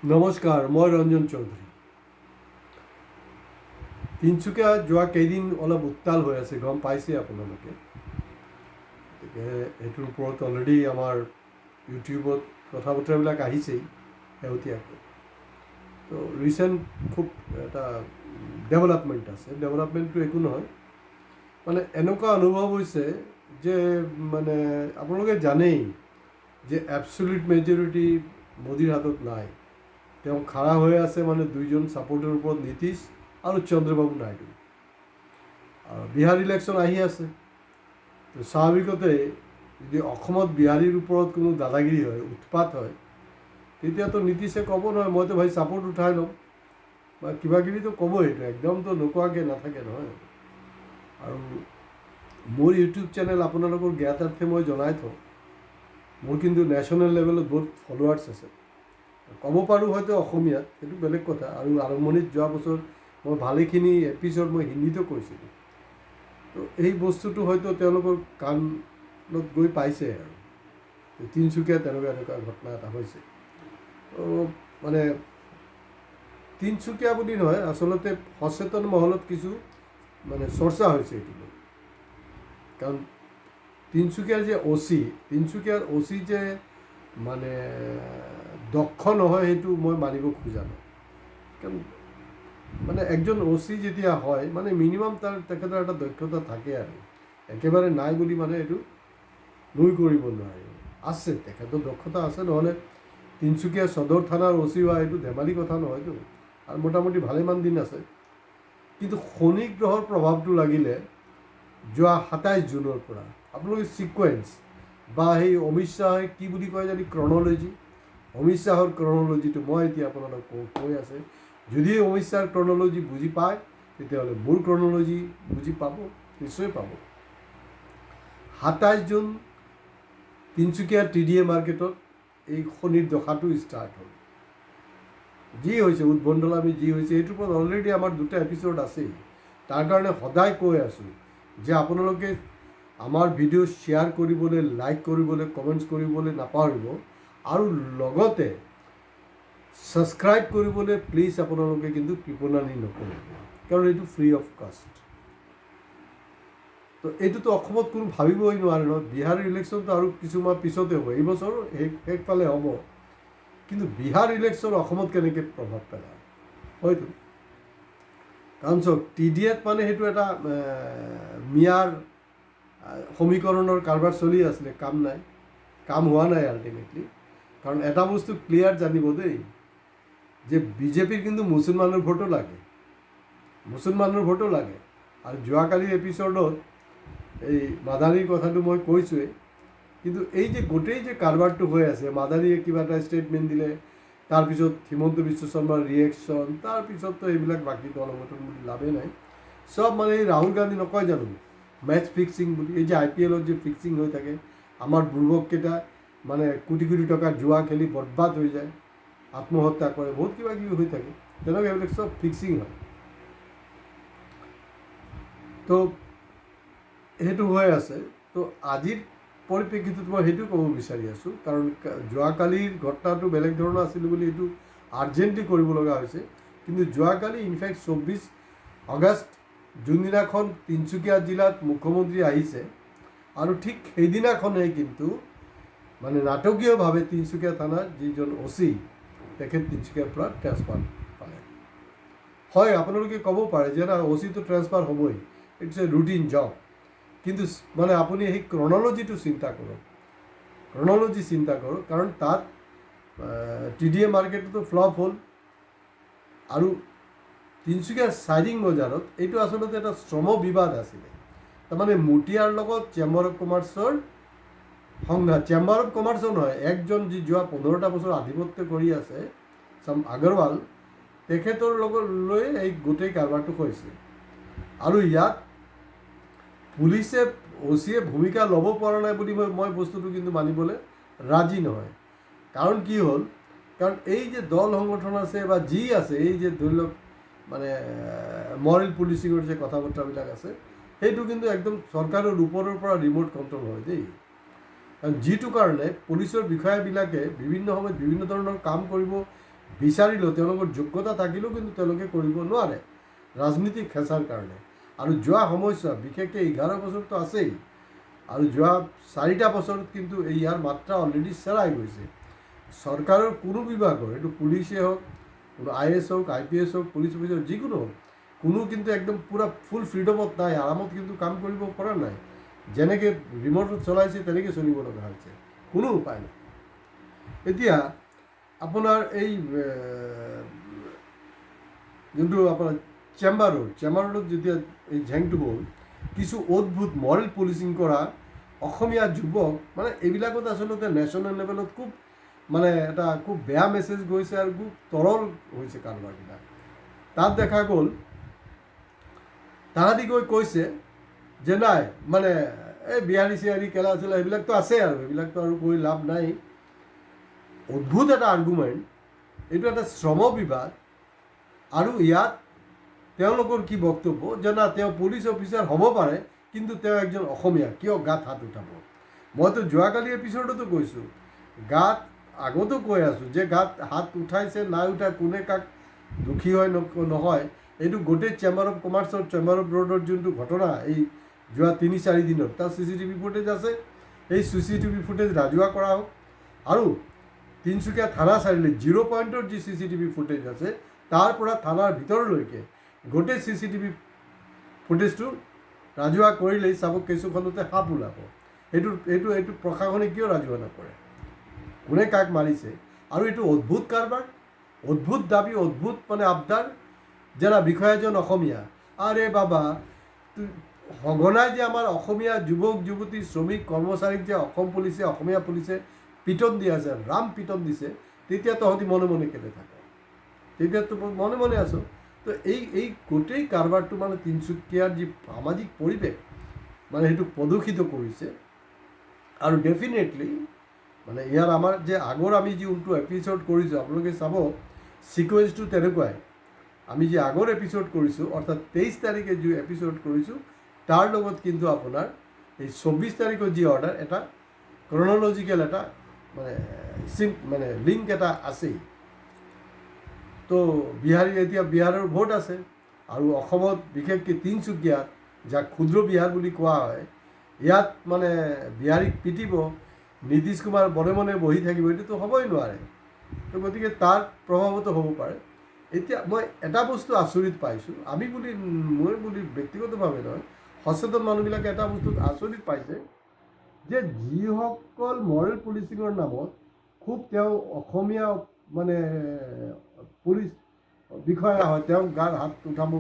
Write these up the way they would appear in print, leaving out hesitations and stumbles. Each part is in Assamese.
নমস্কাৰ, মই ৰঞ্জন চৌধুৰী। তিনিচুকীয়া যোৱা কেইদিন অলপ উত্তাল হৈ আছে, গম পাইছে আপোনালোকে। গতিকে এইটোৰ ওপৰত অলৰেডি আমাৰ ইউটিউবত কথা বতৰাবিলাক আহিছেই শেহতীয়াকৈ। তো ৰিচেণ্ট খুব এটা ডেভেলপমেণ্ট আছে। ডেভেলপমেণ্টটো একো নহয়, মানে এনেকুৱা অনুভৱ হৈছে যে মানে আপোনালোকে জানেই যে এবছলিউট মেজৰিটি মোদীৰ হাতত নাই। তেওঁ খাৰা হৈ আছে মানে দুইজন ছাপোৰ্টৰ ওপৰত, নীতিশ আৰু চন্দ্ৰবাবু নাইডু। আৰু বিহাৰ ইলেকশ্যন আহি আছে, তো স্বাভাৱিকতে যদি অসমত বিহাৰীৰ ওপৰত কোনো দাদাগিৰি হয়, উৎপাত হয়, তেতিয়াতো নীতিশে ক'ব নহয় মইতো ভাই ছাপোৰ্ট উঠাই ল'ম বা কিবা কিবিতো ক'বই। এইটো একদমতো নোকোৱাকৈ নাথাকে নহয়। আৰু মোৰ ইউটিউব চেনেল আপোনালোকৰ জ্ঞাতাৰ্থে মই জনাই থওঁ, মোৰ কিন্তু নেশ্যনেল লেভেলত বহুত ফলোৱাৰ্ছ আছে। ক'ব পাৰোঁ হয়তো অসমীয়াত, সেইটো বেলেগ কথা। আৰু আৰম্ভণিত যোৱা বছৰ মই ভালেখিনি এপিছ'ড মই হিন্দীতো কৈছিলোঁ। তো এই বস্তুটো হয়তো তেওঁলোকৰ কাণত গৈ পাইছে আৰু তিনিচুকীয়াত এনেকুৱা ঘটনা এটা হৈছে। তো মানে তিনিচুকীয়া বুলি নহয়, আচলতে সচেতন মহলত কিছু মানে চৰ্চা হৈছে এইটো লৈ। কাৰণ তিনিচুকীয়াৰ যে তিনিচুকীয়াৰ যে মানে দক্ষ নহয়, সেইটো মই মানিব খোজা নাই। কাৰণ মানে একজন যেতিয়া হয় মানে মিনিমাম তেখেতৰ এটা দক্ষতা থাকে, আৰু একেবাৰে নাই বুলি মানে এইটো নুই কৰিব নোৱাৰে। আছে, তেখেতৰ দক্ষতা আছে, নহ'লে তিনিচুকীয়া সদৰ থানাৰ হোৱা এইটো ধেমালি কথা নহয়তো। আৰু মোটামুটি ভালেমান দিন আছে। কিন্তু শনি গ্ৰহৰ প্ৰভাৱটো লাগিলে যোৱা 27 জুনৰ পৰা আপোনালোকে ছিকুৱেঞ্চ বা সেই অমিত শ্বাহে কি বুলি কয় যদি ক্ৰন'লজি, অমিত শ্বাহৰ ক্ৰন'লজিটো মই এতিয়া আপোনালোকক কৈ আছে। যদি অমিত শ্বাহৰ ক্ৰন'লজি বুজি পায়, তেতিয়াহ'লে মোৰ ক্ৰন'লজি বুজি পাব, নিশ্চয় পাব। 27 জুন তিনিচুকীয়া TDA মাৰ্কেটত এই শনিৰ দশাটো ষ্টাৰ্ট হ'ল। যি হৈছে উদ্ভণ্ডলামি যি হৈছে, এইটোৰ ওপৰত অলৰেডি আমাৰ 2টা এপিছ'ড আছেই। তাৰ কাৰণে সদায় কৈ আছোঁ যে আপোনালোকে আমাৰ ভিডিঅ' শ্বেয়াৰ কৰিবলৈ, লাইক কৰিবলৈ, কমেণ্টছ কৰিবলৈ নাপাহৰিব। আৰু লগতে ছাবস্ক্ৰাইব কৰিবলৈ প্লিজ আপোনালোকে কিন্তু কৃপণালি নকৰিব, কাৰণ এইটো ফ্ৰী অফ কষ্ট। তো এইটোতো অসমত কোনো ভাবিবই নোৱাৰে নহয়। বিহাৰৰ ইলেকশ্যনটো আৰু কিছুমান পিছতে হ'ব, এইবছৰ শেষফালে হ'ব। কিন্তু বিহাৰ ইলেকশ্যন অসমত কেনেকৈ প্ৰভাৱ পেলায় হয়তো। কাৰণ চাওক, TDAত মানে সেইটো এটা মিয়াৰ সমীকৰণৰ কাৰবাৰ চলি আছিলে, কাম নাই, কাম হোৱা নাই আল্টিমেটলি। কাৰণ এটা বস্তু ক্লিয়াৰ জানিব দেই, যে বিজেপিৰ কিন্তু মুছলমানৰ ভোটো লাগে, মুছলমানৰ ভোটো লাগে। আৰু যোৱাকালিৰ এপিছ'ডত এই মাদানীৰ কথাটো মই কৈছোঁৱেই। কিন্তু এই যে গোটেই যে কাৰবাৰটো হৈ আছে, মাদানীয়ে কিবা এটা ষ্টেটমেণ্ট দিলে, তাৰপিছত হিমন্ত বিশ্ব শৰ্মাৰ ৰিয়েকশ্যন, তাৰপিছততো এইবিলাক বাকী দলগঠন বুলি লাভেই নাই। চব মানে এই ৰাহুল গান্ধী নকয় জানো মেচ ফিক্সিং বুলি, এই যে IPLত যে ফিক্সিং হৈ থাকে, আমাৰ বুৰ্বককেইটা মানে কোটি কোটি টকা জুৱা খেলি বৰবাদ হৈ যায়, আত্মহত্যা কৰে, বহুত কিবা কিবি হৈ থাকে, তেনেকৈ এইবিলাক চব ফিক্সিং হয়। তো সেইটো হৈ আছে। তো আজিৰ পৰিপ্ৰেক্ষিতত মই সেইটো ক'ব বিচাৰি আছোঁ, কাৰণ যোৱাকালিৰ ঘটনাটো বেলেগ ধৰণৰ আছিল বুলি এইটো আৰ্জেণ্টলি কৰিব লগা হৈছে। কিন্তু যোৱাকালি ইনফেক্ট 24 আগষ্ট যোনদিনাখন তিনিচুকীয়া জিলাত মুখ্যমন্ত্ৰী আহিছে, আৰু ঠিক সেইদিনাখনেই কিন্তু মানে নাটকীয়ভাৱে তিনিচুকীয়া থানাৰ যিজন তেখেত তিনিচুকীয়াৰ পৰা ট্ৰেন্সফাৰ পালে। হয়, আপোনালোকে ক'ব পাৰে যে না তো ট্ৰেন্সফাৰ হ'বই, ইটছ এ ৰুটিন জব। কিন্তু মানে আপুনি সেই ক্ৰন'লজিটো চিন্তা কৰক, কাৰণ তাত TDA মাৰ্কেটতো ফ্লপ হ'ল। আৰু তিনিচুকীয়া চাইৰিং বজাৰত এইটো আচলতে এটা শ্ৰম বিবাদ আছিলে। তাৰমানে মুটিয়াৰ লগত চেম্বাৰ অফ কমাৰ্চৰ সংঘাত, চেম্বাৰ অফ কমাৰ্চৰ নহয়, একজন যি যোৱা 15টা বছৰ আধিপত্য কৰি আছে আগৰৱাল, তেখেতৰ লগত লৈ এই গোটেই কাৰবাৰটো হৈছে। আৰু ইয়াত পুলিচে ভূমিকা ল'ব পৰা নাই বুলি মই বস্তুটো কিন্তু মানিবলৈ ৰাজি নহয়। কাৰণ কি হ'ল, কাৰণ এই যে দল সংগঠন আছে বা যি আছে, এই যে ধৰি লওক মানে মৰেল পুলিচিঙৰ যে কথা বতৰাবিলাক আছে, সেইটো কিন্তু একদম চৰকাৰৰ ওপৰৰ পৰা ৰিম'ট কণ্ট্ৰল হয় দেই। কাৰণ যিটো কাৰণে পুলিচৰ বিষয়াবিলাকে বিভিন্ন সময়ত বিভিন্ন ধৰণৰ কাম কৰিব, বিচাৰিলেও তেওঁলোকৰ যোগ্যতা থাকিলেও কিন্তু তেওঁলোকে কৰিব নোৱাৰে ৰাজনীতিক হেঁচাৰ কাৰণে। আৰু যোৱা সময়ছোৱা বিশেষকৈ 11 বছৰটো আছেই, আৰু যোৱা 4টা বছৰত কিন্তু ইয়াৰ মাত্ৰা অলৰেডি চেৰাই গৈছে। চৰকাৰৰ কোনো বিভাগৰ, এইটো পুলিচেই হওক, কোনো IAS হওক, IPS হওক, পুলিচ অফিচাৰ যিকোনো হওক, কোনো কিন্তু একদম পূৰা ফুল ফ্ৰীডমত নাই, আৰামত কিন্তু কাম কৰিব পৰা নাই। যেনেকৈ ৰিম'টত চলাইছে তেনেকৈ চলিব লগা হৈছে, কোনো উপায় নাই। এতিয়া আপোনাৰ এই যোনটো আপোনাৰ চেম্বাৰত যেতিয়া এই ঝেংটো হ'ল, কিছু অদ্ভুত মৰেল পুলিচিং কৰা অসমীয়া যুৱক, মানে এইবিলাকত আচলতে নেশ্যনেল লেভেলত খুব মানে এটা খুব বেয়া মেছেজ গৈছে আৰু খুব তৰল হৈছে কাৰোবাৰবিলাক। তাত দেখা গ'ল তাহাঁতি গৈ কৈছে যে নাই মানে এই বিহাৰী চিহাৰী কেলা চেলা সেইবিলাকতো আছে, আৰু সেইবিলাকতো আৰু কৈ লাভ নাই। অদ্ভুত এটা আৰ্গুমেণ্ট, এইটো এটা শ্ৰম বিভাগ, আৰু ইয়াত তেওঁলোকৰ কি বক্তব্য যে না তেওঁ পুলিচ অফিচাৰ হ'ব পাৰে কিন্তু তেওঁ একজন অসমীয়া, কিয় গাত হাত উঠাব। মইতো যোৱাকালি এপিছডতো কৈছোঁ, গাত আগতো কৈ আছোঁ যে গাত হাত উঠাইছে নাই উঠাই, কোনে কাক দুখী হয় নহয়, এইটো গোটেই চেম্বাৰ অফ কমাৰ্চৰ চেম্বাৰ অফ ৰোডৰ যোনটো ঘটনা এই যোৱা 3-4 দিনত, তাৰ CCTV ফুটেজ আছে। এই CCTV ফুটেজ ৰাজহুৱা কৰা হওক, আৰু তিনিচুকীয়া থানা চাৰিআলি 0 পইণ্টৰ যি CCTV ফুটেজ আছে তাৰ পৰা থানাৰ ভিতৰলৈকে গোটেই CCTV ফুটেজটো ৰাজহুৱা কৰিলেই চাব কেঁচুখনতে সাপ ওলাব। এইটো প্ৰশাসনে কিয় ৰাজহুৱা নকৰে, কোনে কাক মাৰিছে। আৰু এইটো অদ্ভুত কাৰবাৰ, অদ্ভুত দাবী, অদ্ভুত মানে আবদাৰ, যেনা বিষয়াজন অসমীয়া। আৰে বাবা, সঘনাই যে আমাৰ অসমীয়া যুৱক যুৱতী শ্ৰমিক কৰ্মচাৰীক যে অসমীয়া পুলিচে পিটন দি আছে, ৰাম পিটন দিছে, তেতিয়া তহঁতি মনে মনে কেলে থাক, তেতিয়াতো মনে মনে আছো। তো এই গোটেই কাৰবাৰটো মানে তিনিচুকীয়াৰ যি সামাজিক পৰিৱেশ মানে সেইটো প্ৰদূষিত কৰিছে। আৰু ডেফিনেটলি মানে ইয়াৰ আমাৰ যে আগৰ আমি যোনটো এপিছড কৰিছোঁ, আপোনালোকে চাব ছিকুৱেঞ্চটো তেনেকুৱাই। আমি যে আগৰ এপিছড কৰিছোঁ, অৰ্থাৎ 23 তাৰিখে যি এপিছড কৰিছোঁ, তাৰ লগত কিন্তু আপোনাৰ এই 24 তাৰিখৰ যি অৰ্ডাৰ, এটা ক্ৰনলজিকেল এটা মানে লিংক এটা আছেই। তো এতিয়া বিহাৰৰ ভোট আছে, আৰু অসমত বিশেষকৈ তিনিচুকীয়াত, যাক ক্ষুদ্ৰ বিহাৰ বুলি কোৱা হয়, ইয়াত মানে বিহাৰীক পিটিব, নীতিশ কুমাৰ মনে মনে বহি থাকিব, এইটোতো হ'বই নোৱাৰে। তো গতিকে তাৰ প্ৰভাৱতো হ'ব পাৰে। এতিয়া মই এটা বস্তু আচৰিত পাইছোঁ, মই বুলি ব্যক্তিগতভাৱে নহয়, সচেতন মানুহবিলাকে এটা বস্তুত আচৰিত পাইছে যে যিসকল মৰেল পুলিচিঙৰ নামত খুব তেওঁ অসমীয়া মানে পুলিচ বিষয়া হয়, তেওঁ গাত হাত উঠাব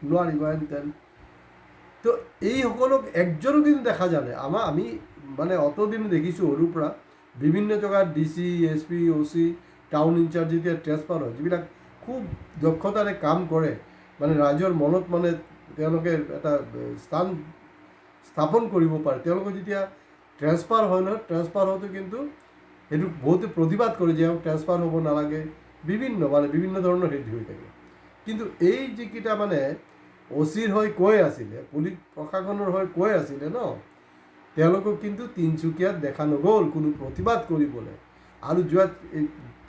নোৱাৰিব হেন। তো এইসকলক একজনো কিন্তু দেখা জানে। আমি মানে অতদিন দেখিছোঁ সৰুৰ পৰা বিভিন্ন জেগাত DC, SP, OC, town incharge যেতিয়া ট্ৰেন্সফাৰ হয়, যিবিলাক খুব দক্ষতাৰে কাম কৰে, মানে ৰাইজৰ মনত মানে তেওঁলোকে এটা স্থান স্থাপন কৰিব পাৰে, তেওঁলোকে যেতিয়া ট্ৰেন্সফাৰ হয় নহয়, ট্ৰেন্সফাৰ হওঁতে কিন্তু সেইটো বহুতে প্ৰতিবাদ কৰে যে ট্ৰেন্সফাৰ হ'ব নালাগে, বিভিন্ন ধৰণৰ হেৰি হৈ থাকে। কিন্তু এই যিকেইটা মানে OCৰ হৈ কৈ আছিলে, পুলিচ প্ৰশাসনৰ হৈ কৈ আছিলে ন, তেওঁলোকক কিন্তু তিনিচুকীয়াত দেখা নগ'ল কোনো প্ৰতিবাদ কৰিবলৈ। আৰু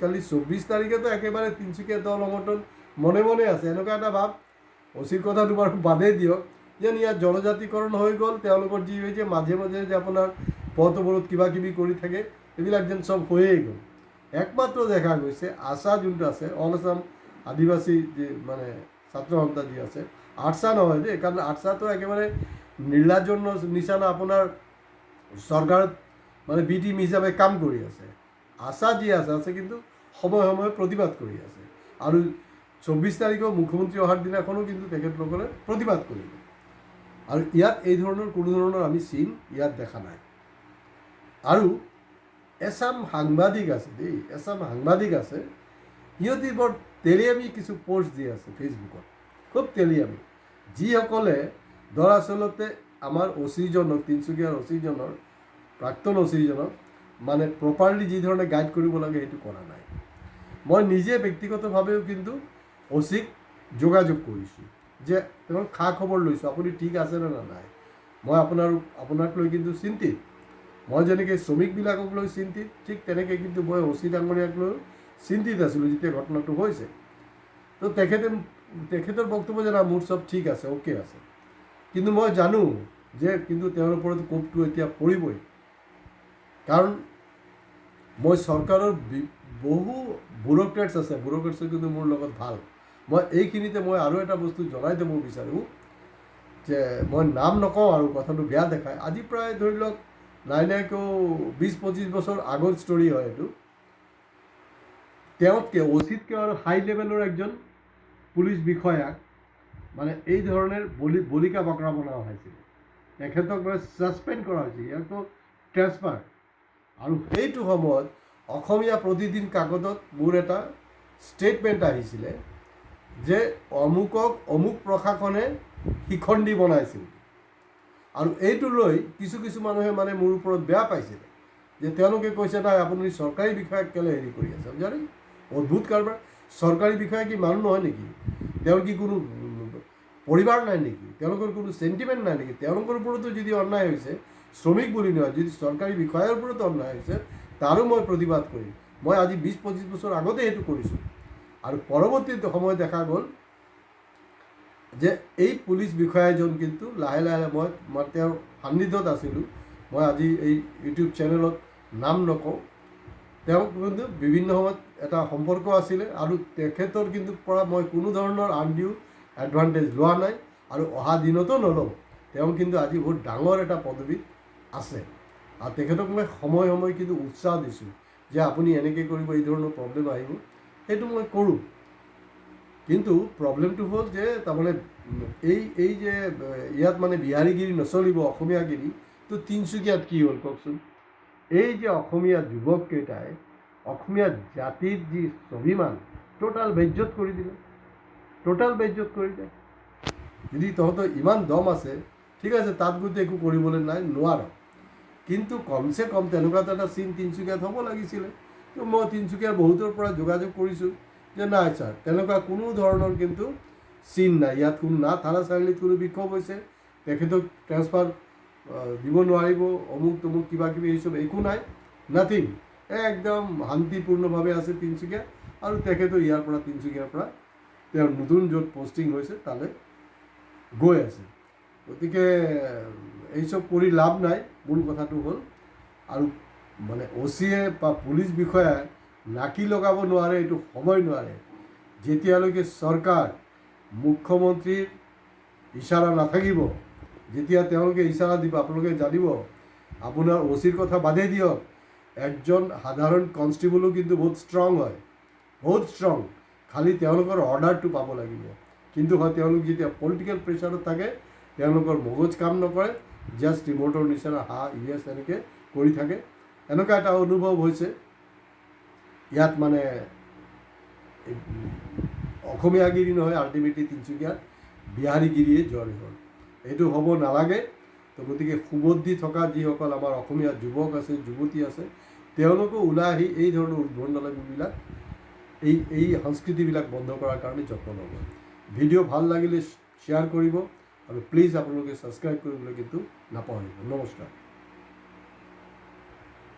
কালি 24 তাৰিখেতো একেবাৰে তিনিচুকীয়া দল সংগঠন মনে মনে আছে, এনেকুৱা এটা ভাৱ। OCৰ কথাটো বাৰু বাদেই দিয়ক, যেন ইয়াত জনজাতিকৰণ হৈ গ'ল, তেওঁলোকৰ যি হৈছে মাজে মাজে যে আপোনাৰ পথ অৱৰোধ কিবা কিবি কৰি থাকে, এইবিলাক যেন চব হৈয়ে গ'ল। একমাত্ৰ দেখা গৈছে আশা যোনটো আছে, অল আছাম আদিবাসী যি মানে ছাত্ৰ সন্থা যি আছে, আৰ্টছা নহয় দেই, কাৰণ আৰ্টছাটো একেবাৰে নিৰ্লাজৰ নিচিনা আপোনাৰ চৰকাৰত মানে বি টিম হিচাপে কাম কৰি আছে। আশা যি আছে কিন্তু সময়ে সময়ে প্ৰতিবাদ কৰি আছে। আৰু 24 তাৰিখৰ মুখ্যমন্ত্ৰী অহাৰ দিনাখনো কিন্তু তেখেতসকলে প্ৰতিবাদ কৰিলে। আৰু ইয়াত এই ধৰণৰ কোনো ধৰণৰ আমি চিন ইয়াত দেখা নাই। আৰু এচাম সাংবাদিক আছে দেই, সিহঁতি বৰ তেলিয়ামি কিছু পোষ্ট দি আছে ফেচবুকত, খুব তেলিয়ামি, যিসকলে দৰাচলতে আমাৰ OCজনক, তিনিচুকীয়াৰ OCজনৰ, প্ৰাক্তন OCজনক মানে প্ৰপাৰলি যি ধৰণে গাইড কৰিব লাগে সেইটো কৰা নাই। মই নিজে ব্যক্তিগতভাৱেও কিন্তু OCক যোগাযোগ কৰিছোঁ যে তেওঁৰ খা খবৰ লৈছোঁ, আপুনি ঠিক আছেনে নাই। মই আপোনাক লৈ কিন্তু চিন্তিত। মই যেনেকৈ শ্ৰমিকবিলাকক লৈ চিন্তিত, ঠিক তেনেকৈ কিন্তু মই OC ডাঙৰীয়াক লৈ চিন্তিত আছিলোঁ যেতিয়া ঘটনাটো হৈছে। তো তেখেতৰ বক্তব্য যে না মোৰ চব ঠিক আছে, অ'কে আছে, কিন্তু মই জানো যে কিন্তু তেওঁৰ ওপৰত কোপটো এতিয়া পৰিবই, কাৰণ মই চৰকাৰৰ বহু ব্যুৰ'ক্ৰেটছ আছে, ব্যুৰ'ক্ৰেটছে কিন্তু মোৰ লগত ভাল। মই এইখিনিতে মই আৰু এটা বস্তু জনাই দিব বিচাৰোঁ যে মই নাম নকওঁ আৰু কথাটো বেয়া দেখায়, আজি প্ৰায় ধৰি লওক নাইনাইকেও 20-25 বছৰ আগৰ ষ্টৰী হয় এইটো। তেওঁতকৈ অচিতকৈ আৰু হাই লেভেলৰ একজন পুলিচ বিষয়াক মানে এই ধৰণৰ বলিকা বকৰা বনোৱা হৈছিল, তেখেতক মানে ছাছপেণ্ড কৰা হৈছিল, ইয়াকতো ট্ৰেন্সফাৰ। আৰু সেইটো সময়ত অসমীয়া প্ৰতিদিন কাকতত মোৰ এটা ষ্টেটমেণ্ট আহিছিলে যে অমুক প্ৰশাসনে শিখণ্ডী বনাইছিল, আৰু এইটো লৈ কিছু মানুহে মানে মোৰ ওপৰত বেয়া পাইছিলে যে তেওঁলোকে কৈছে নাই আপুনি চৰকাৰী বিষয়াক কেলৈ হেৰি কৰি আছে। জানি অদ্ভুত কাৰবাৰ। চৰকাৰী বিষয়া কি মানুহ নহয় নেকি? তেওঁৰ কি কোনো পৰিবাৰ নাই নেকি? তেওঁলোকৰ কোনো চেণ্টিমেণ্ট নাই নেকি? তেওঁলোকৰ ওপৰতো যদি অন্যায় হৈছে, শ্ৰমিক বুলি নহয়, যদি চৰকাৰী বিষয়াৰ ওপৰতো অন্যায় হৈছে, তাৰো মই প্ৰতিবাদ কৰিম। মই আজি 20-25 বছৰ আগতে সেইটো কৰিছোঁ। আৰু পৰৱৰ্তী সময় দেখা গ'ল যে এই পুলিচ বিষয়াজন কিন্তু লাহে লাহে মই তেওঁৰ সান্নিধ্যত আছিলোঁ। মই আজি এই ইউটিউব চেনেলত নাম নকওঁ, তেওঁ কিন্তু বিভিন্ন সময়ত এটা সম্পৰ্ক আছিলে, আৰু তেখেতৰ কিন্তু পৰা মই কোনো ধৰণৰ আনডিউ এডভান্টেজ লোৱা নাই, আৰু অহা দিনতো নলওঁ। তেওঁ কিন্তু আজি বহুত ডাঙৰ এটা পদবীত আছে, আৰু তেখেতক মই সময়ে সময়ে কিন্তু উৎসাহ দিছোঁ যে আপুনি এনেকৈ কৰিব, এই ধৰণৰ প্ৰব্লেম আহিব, সেইটো মই কৰোঁ। কিন্তু প্ৰব্লেমটো হ'ল যে তাৰমানে এই যে ইয়াত মানে বিহাৰীগিৰি নচলিব, অসমীয়াগিৰি। তো তিনিচুকীয়াত কি হ'ল কওকচোন? এই যে অসমীয়া যুৱককেইটাই অসমীয়া জাতিৰ যি স্বাভিমান টোটাল বেজ্জত কৰি দিলে, টোটাল বেজ্জত কৰি দিলে। যদি তহঁতৰ ইমান দম আছে, ঠিক আছে, তাত গৈতো একো কৰিবলৈ নাই, নোৱাৰ, কিন্তু কমচে কম তেনেকুৱা এটা চিন তিনিচুকীয়াত হ'ব লাগিছিলে। তো মই তিনিচুকীয়াৰ বহুতৰ পৰা যোগাযোগ কৰিছোঁ যে নাই ছাৰ, তেনেকুৱা কোনো ধৰণৰ কিন্তু চিন নাই, ইয়াত কোনো না থানা চাৰিআলিত কোনো বিক্ষোভ হৈছে, তেখেতক ট্ৰেন্সফাৰ দিব নোৱাৰিব, অমুক তমুক কিবা কিবি এইচব একো নাই, নাথিং। একদম শান্তিপূৰ্ণভাৱে আছে তিনিচুকীয়া, আৰু তেখেতো ইয়াৰ পৰা তিনিচুকীয়াৰ পৰা তেওঁৰ নতুন য'ত পষ্টিং হৈছে তালৈ গৈ আছে। গতিকে এইচব কৰি লাভ নাই। মূল কথাটো হ'ল, আৰু মানে অ'চিয়ে বা পুলিচ বিষয়াই নাকি লগাব নোৱাৰে, এইটো সময় নোৱাৰে যেতিয়ালৈকে চৰকাৰ মুখ্যমন্ত্ৰীৰ ইচাৰা নাথাকিব। যেতিয়া তেওঁলোকে ইচাৰা দিব, আপোনালোকে জানিব, আপোনাৰ অ'চিৰ কথা বাদেই দিয়ক, একজন সাধাৰণ কনষ্টেবলো কিন্তু বহুত ষ্ট্ৰং হয়, বহুত ষ্ট্ৰং, খালি তেওঁলোকৰ অৰ্ডাৰটো পাব লাগিব। কিন্তু হয় তেওঁলোক যেতিয়া পলিটিকেল প্ৰেছাৰত থাকে, তেওঁলোকৰ মগজ কাম নকৰে, জাষ্ট ৰিম'টৰ নিচিনা ইয়েছ এনেকৈ কৰি থাকে। এনেকুৱা এটা অনুভৱ হৈছে ইয়াত, মানে অসমীয়াগিৰি নহয়, আল্টিমেটলি তিনিচুকীয়াত বিহাৰীগিৰিয়ে জয় হ'ল। এইটো হ'ব নালাগে। তো গতিকে সুবুদ্ধি থকা যিসকল আমাৰ অসমীয়া যুৱক আছে, যুৱতী আছে, তেওঁলোকো ওলাই আহি এই ধৰণৰ উদ্ভণ্ডালিবিলাক, এই সংস্কৃতিবিলাক বন্ধ কৰাৰ কাৰণে যত্ন ল'ব। ভিডিঅ' ভাল লাগিলে শ্বেয়াৰ কৰিব, আৰু প্লিজ আপোনালোকে ছাবস্ক্ৰাইব কৰিবলৈ কিন্তু নাপাহৰিব। নমস্কাৰ।